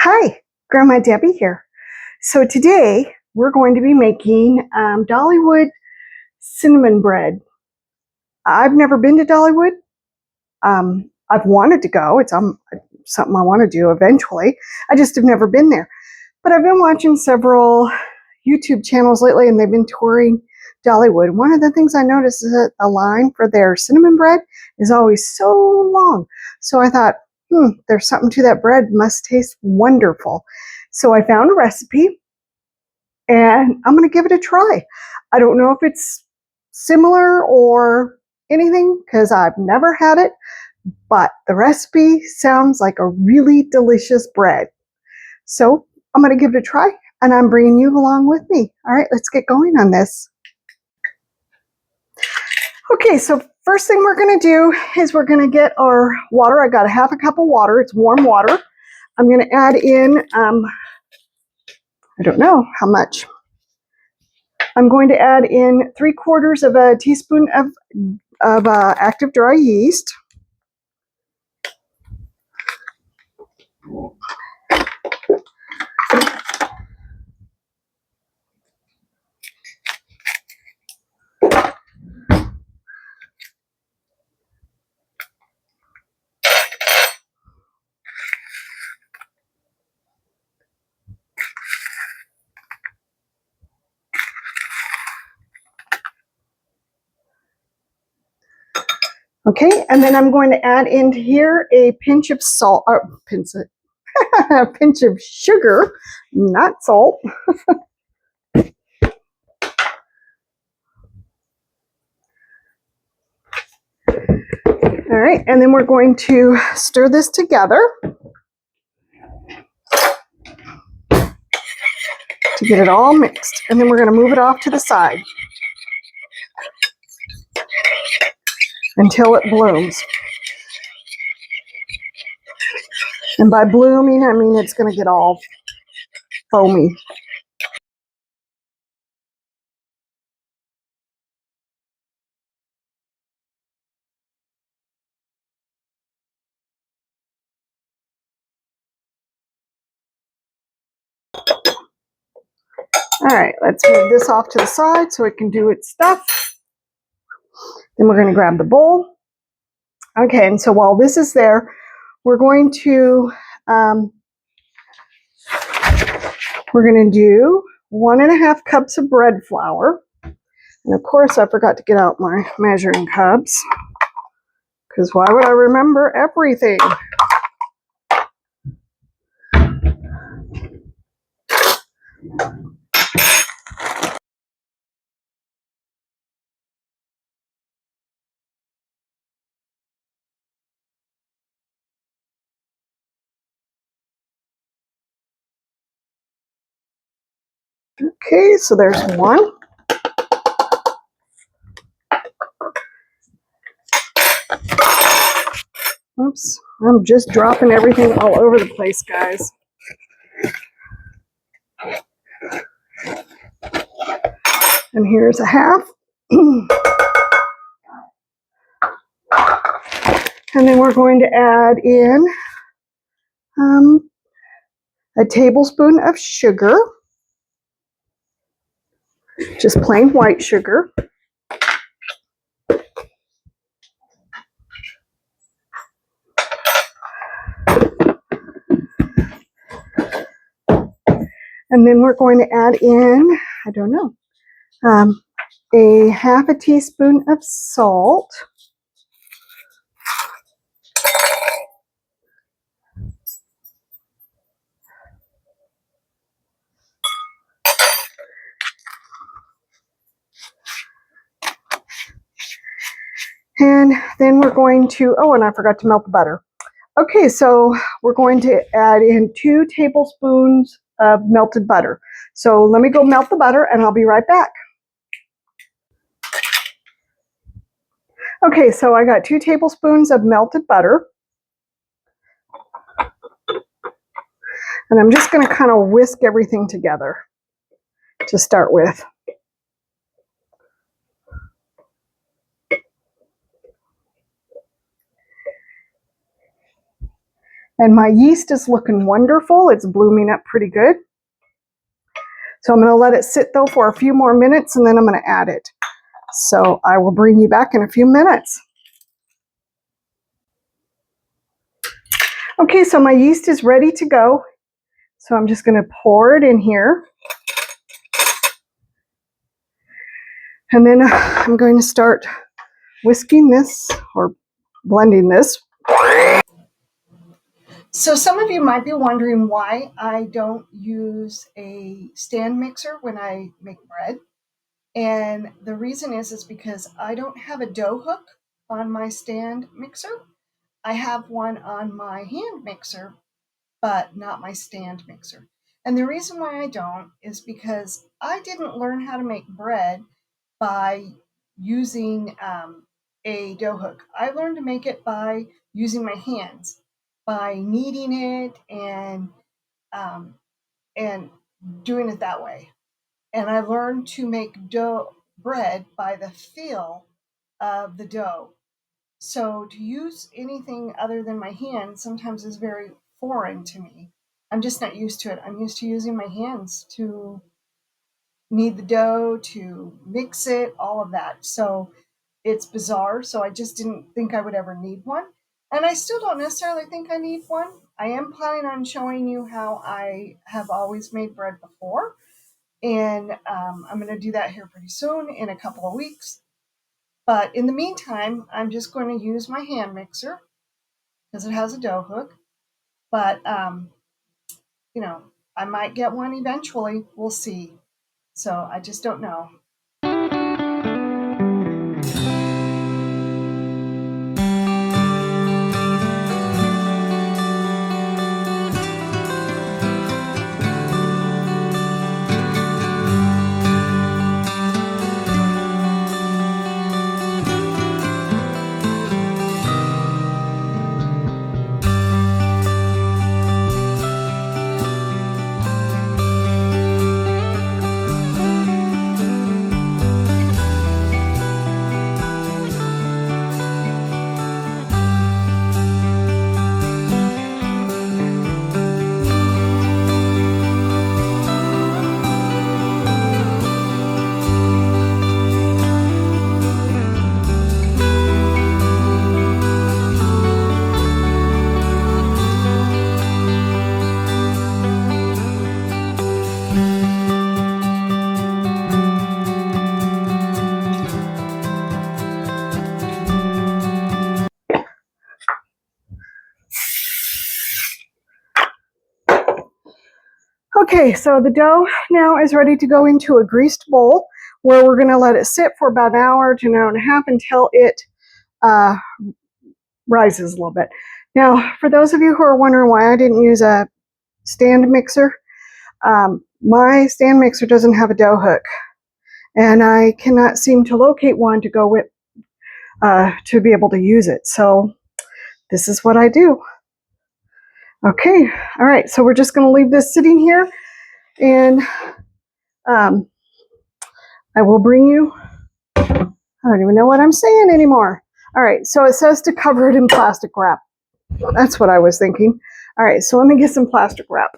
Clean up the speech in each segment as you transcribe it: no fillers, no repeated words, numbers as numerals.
Hi, Grandma Debbie here. So today we're going to be making Dollywood cinnamon bread. I've never been to Dollywood. I've wanted to go. It's something I want to do eventually. I just have never been there. But I've been watching several YouTube channels lately and they've been touring Dollywood. One of the things I noticed is that the line for their cinnamon bread is always so long. So I thought, there's something to that bread. Must taste wonderful. So I found a recipe and I'm going to give it a try. I don't know if it's similar or anything because I've never had it, but the recipe sounds like a really delicious bread. So I'm going to give it a try and I'm bringing you along with me. All right, let's get going on this. Okay, so first thing we're going to do is we're going to get our water. I got a half a cup of water. It's warm water. I'm going to add in, I don't know how much. I'm going to add in 3/4 of a teaspoon of active dry yeast. Okay, and then I'm going to add into here a pinch of salt, or a pinch of sugar, not salt. All right, and then we're going to stir this together to get it all mixed. And then we're going to move it off to the side until it blooms. And by blooming, I mean it's going to get all foamy. All right, let's move this off to the side so it can do its stuff. Then we're going to grab the bowl. Okay, and so while this is there, we're going to do 1.5 cups of bread flour. And of course, I forgot to get out my measuring cups because why would I remember everything? Okay, so there's one. Oops, I'm just dropping everything all over the place, guys. And here's a half. And then we're going to add in a tablespoon of sugar, just plain white sugar. And then we're going to add in, I don't know, a half a teaspoon of salt. And then we're going to, oh, and I forgot to melt the butter. Okay, so we're going to add in 2 tablespoons of melted butter. So let me go melt the butter and I'll be right back. Okay, so I got 2 tablespoons of melted butter. And I'm just going to kind of whisk everything together to start with. And my yeast is looking wonderful. It's blooming up pretty good. So I'm going to let it sit though for a few more minutes and then I'm going to add it. So I will bring you back in a few minutes. Okay, so my yeast is ready to go. So I'm just going to pour it in here. And then I'm going to start whisking this or blending this. So some of you might be wondering why I don't use a stand mixer when I make bread. And the reason is because I don't have a dough hook on my stand mixer. I have one on my hand mixer, but not my stand mixer. And the reason why I don't is because I didn't learn how to make bread by using a dough hook. I learned to make it by using my hands, by kneading it and doing it that way. And I learned to make bread by the feel of the dough. So to use anything other than my hand sometimes is very foreign to me. I'm just not used to it. I'm used to using my hands to knead the dough, to mix it, all of that. So it's bizarre. So I just didn't think I would ever need one. And I still don't necessarily think I need one. I am planning on showing you how I have always made bread before. And I'm going to do that here pretty soon in a couple of weeks. But in the meantime, I'm just going to use my hand mixer because it has a dough hook. But, I might get one eventually. We'll see. So I just don't know. Okay, so the dough now is ready to go into a greased bowl where we're going to let it sit for about an hour to an hour and a half until it rises a little bit. Now, for those of you who are wondering why I didn't use a stand mixer, my stand mixer doesn't have a dough hook, and I cannot seem to locate one to go with to be able to use it. So this is what I do. Okay, all right, so we're just going to leave this sitting here, and I will bring you, I don't even know what I'm saying anymore. All right, so it says to cover it in plastic wrap. That's what I was thinking. All right, so let me get some plastic wrap.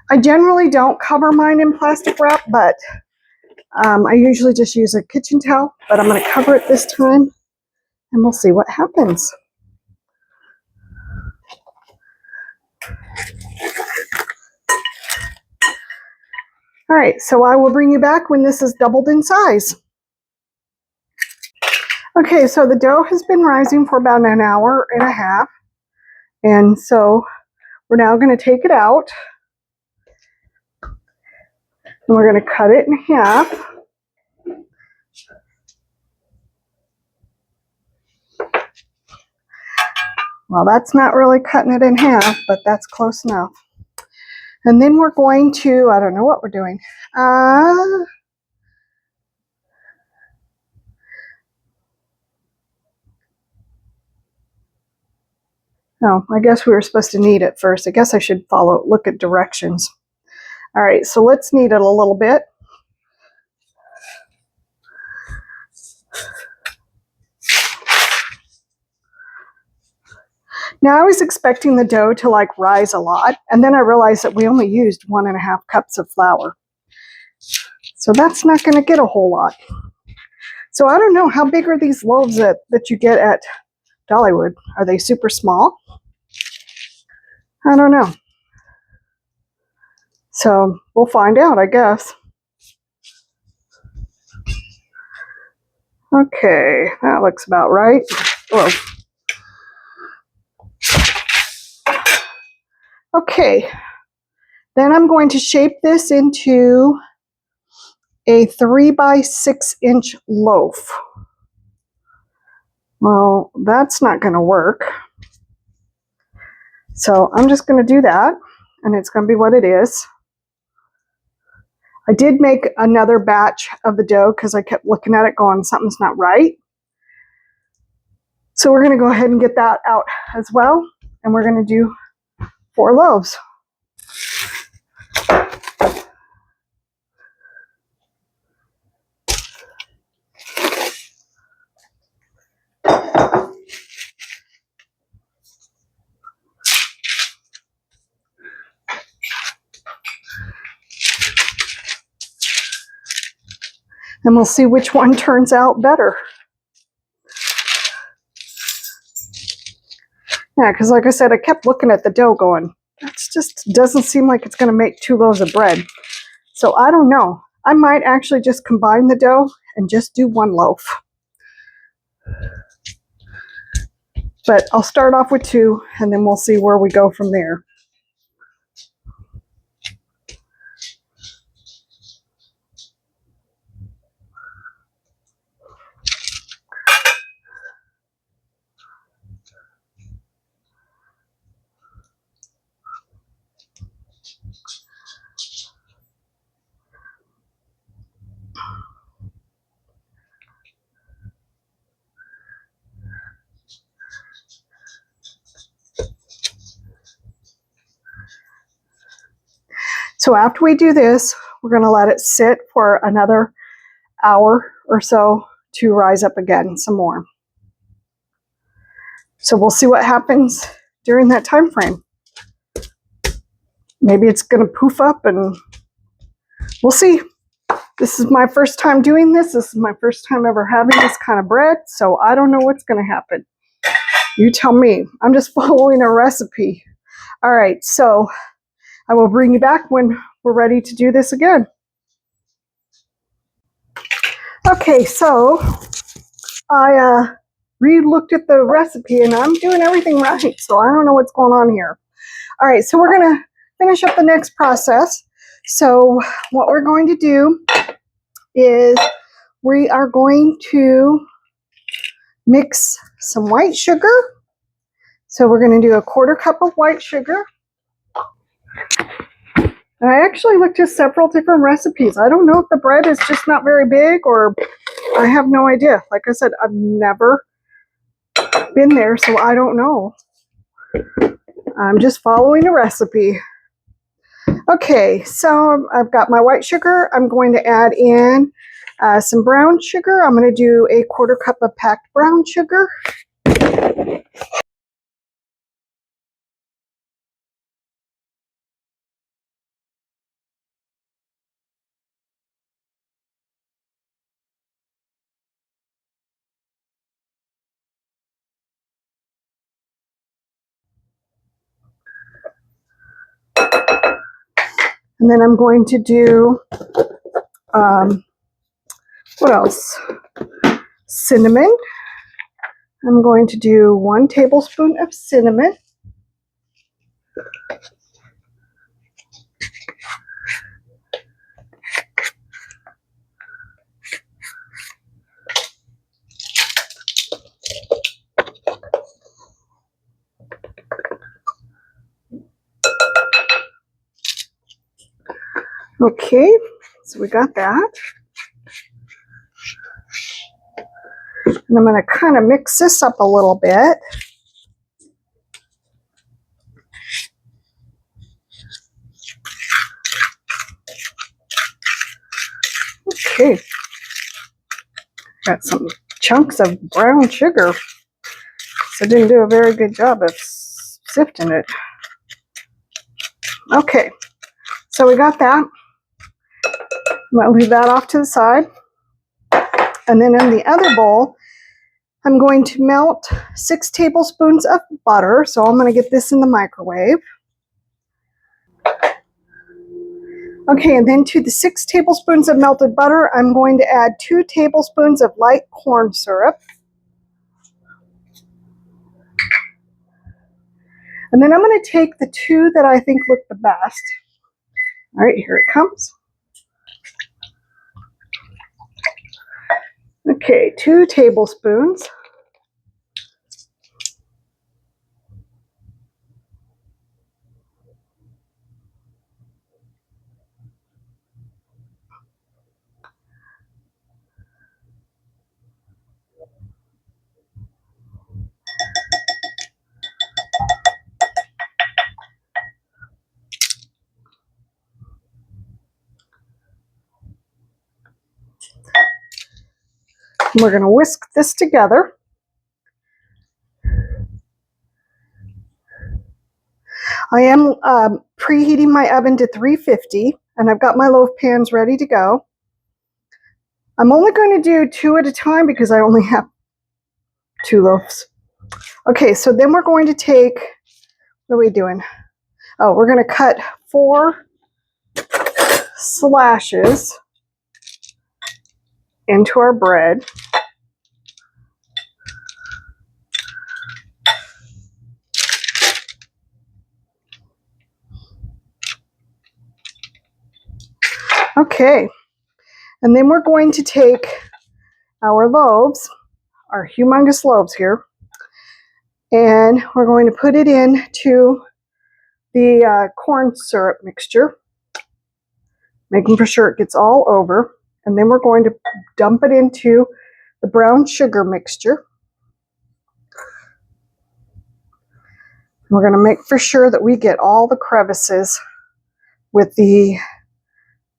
I generally don't cover mine in plastic wrap, but I usually just use a kitchen towel, but I'm going to cover it this time, and we'll see what happens. All right, so I will bring you back when this is doubled in size. Okay, so the dough has been rising for about an hour and a half, and so we're now going to take it out, and we're going to cut it in half. Well, that's not really cutting it in half, but that's close enough. And then we're going to, I don't know what we're doing. No, I guess we were supposed to knead it first. I guess I should look at directions. All right, so let's knead it a little bit. Now I was expecting the dough to like rise a lot, and then I realized that we only used 1.5 cups of flour. So that's not going to get a whole lot. So I don't know, how big are these loaves that you get at Dollywood? Are they super small? I don't know. So we'll find out, I guess. Okay, that looks about right. Whoa. Okay, then I'm going to shape this into a 3 by 6 inch loaf. Well, that's not going to work. So I'm just going to do that, and it's going to be what it is. I did make another batch of the dough because I kept looking at it going, something's not right. So we're going to go ahead and get that out as well, and we're going to do 4 loaves. And we'll see which one turns out better. Yeah, because like I said, I kept looking at the dough going, that just doesn't seem like it's going to make 2 loaves of bread. So I don't know. I might actually just combine the dough and just do 1 loaf. But I'll start off with 2, and then we'll see where we go from there. So after we do this, we're going to let it sit for another hour or so to rise up again some more. So we'll see what happens during that time frame. Maybe it's going to poof up, and we'll see. This is my first time doing this. This is my first time ever having this kind of bread, so I don't know what's going to happen. You tell me. I'm just following a recipe. All right, so I will bring you back when we're ready to do this again. Okay, so I re-looked at the recipe, and I'm doing everything right, so I don't know what's going on here. All right, so we're going to finish up the next process. So what we're going to do is we are going to mix some white sugar. So we're going to do a 1/4 cup of white sugar. And I actually looked at several different recipes. I don't know if the bread is just not very big, or I have no idea. Like I said, I've never been there, so I don't know. I'm just following a recipe. Okay, so I've got my white sugar. I'm going to add in some brown sugar. I'm going to do a 1/4 cup of packed brown sugar. And then I'm going to do, what else? Cinnamon. I'm going to do 1 tablespoon of cinnamon. Okay, so we got that. And I'm going to kind of mix this up a little bit. Okay, got some chunks of brown sugar. So I didn't do a very good job of sifting it. Okay, so we got that. I'm going to leave that off to the side. And then in the other bowl, I'm going to melt 6 tablespoons of butter. So I'm going to get this in the microwave. Okay, and then to the 6 tablespoons of melted butter, I'm going to add 2 tablespoons of light corn syrup. And then I'm going to take the 2 that I think look the best. All right, here it comes. Okay, 2 tablespoons. And we're going to whisk this together. I am preheating my oven to 350, and I've got my loaf pans ready to go. I'm only going to do 2 at a time because I only have 2 loaves. Okay, so then we're going to take, what are we doing? Oh, we're going to cut 4 slashes into our bread. Okay, and then we're going to take our loaves, our humongous loaves here, and we're going to put it into the corn syrup mixture, making for sure it gets all over, and then we're going to dump it into the brown sugar mixture. We're going to make for sure that we get all the crevices with the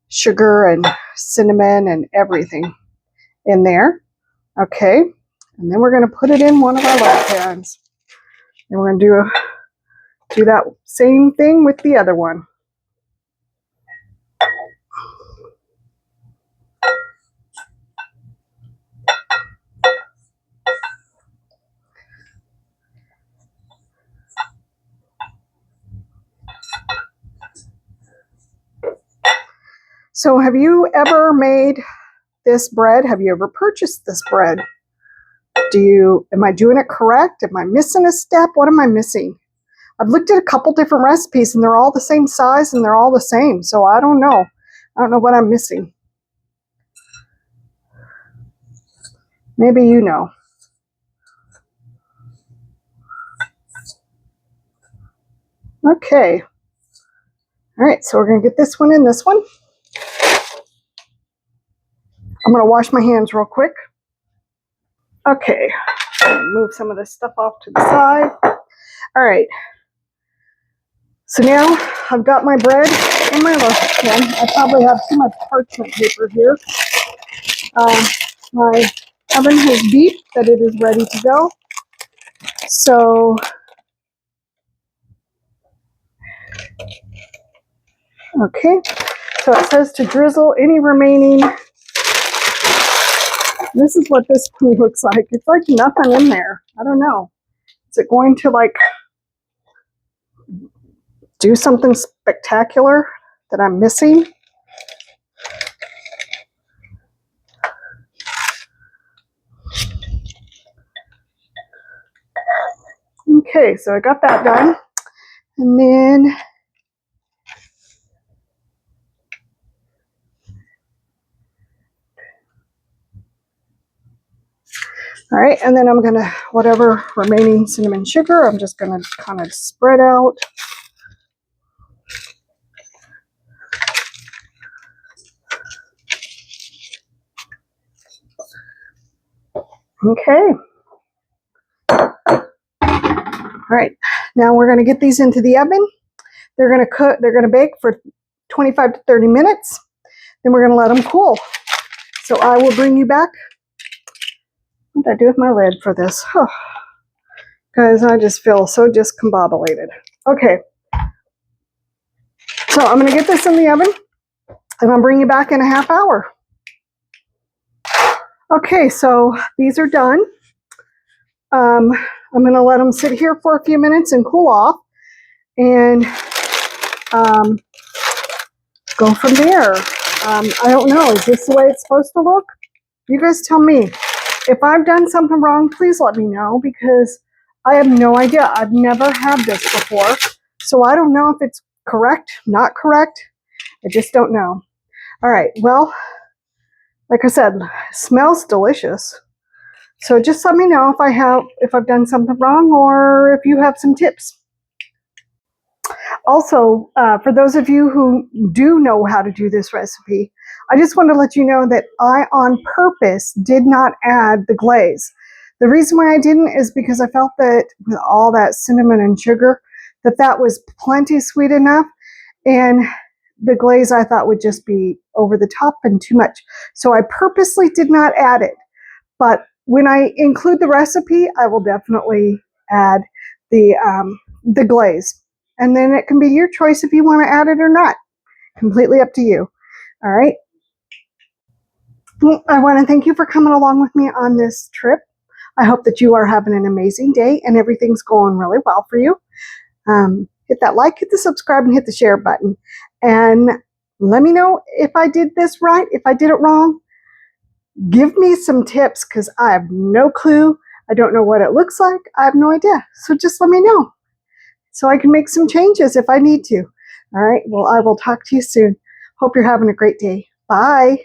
sugar and cinnamon and everything in there. Okay, and then we're going to put it in one of our loaf pans. And we're going to do that same thing with the other one. So have you ever made this bread? Have you ever purchased this bread? Am I doing it correct? Am I missing a step? What am I missing? I've looked at a couple different recipes and they're all the same size and they're all the same. So I don't know. I don't know what I'm missing. Maybe you know. Okay. All right, so we're going to get this one in this one. I'm going to wash my hands real quick. Okay, move some of this stuff off to the side. All right, so now I've got my bread in my loaf pan. I probably have too much parchment paper here. My oven has beeped that it is ready to go. So okay, so it says to drizzle any remaining. This is what this looks like. It's like nothing in there. I don't know. Is it going to like do something spectacular that I'm missing? Okay, so I got that done. And then all right, and then I'm gonna, whatever remaining cinnamon sugar, I'm just gonna kind of spread out. Okay. All right, now we're gonna get these into the oven. They're gonna bake for 25 to 30 minutes. Then we're gonna let them cool. So I will bring you back. What did I do with my lid for this? Oh, Guys, I just feel so discombobulated. Okay, so I'm going to get this in the oven, and I'll bring you back in a half hour. Okay, so these are done. I'm going to let them sit here for a few minutes and cool off, and go from there. I don't know. Is this the way it's supposed to look? You guys tell me. If I've done something wrong, please let me know, because I have no idea. I've never had this before, so I don't know if it's correct, not correct. I just don't know. All right, well, like I said, smells delicious. So just let me know if I've done something wrong, or if you have some tips. Also, for those of you who do know how to do this recipe, I just want to let you know that I, on purpose, did not add the glaze. The reason why I didn't is because I felt that with all that cinnamon and sugar, that was plenty sweet enough, and the glaze I thought would just be over the top and too much. So I purposely did not add it. But when I include the recipe, I will definitely add the glaze. And then it can be your choice if you want to add it or not. Completely up to you. All right. Well, I want to thank you for coming along with me on this trip. I hope that you are having an amazing day and everything's going really well for you. Hit that like, hit the subscribe, and hit the share button. And let me know if I did this right, if I did it wrong. Give me some tips, because I have no clue. I don't know what it looks like. I have no idea. So just let me know, so I can make some changes if I need to. All right, well, I will talk to you soon. Hope you're having a great day. Bye.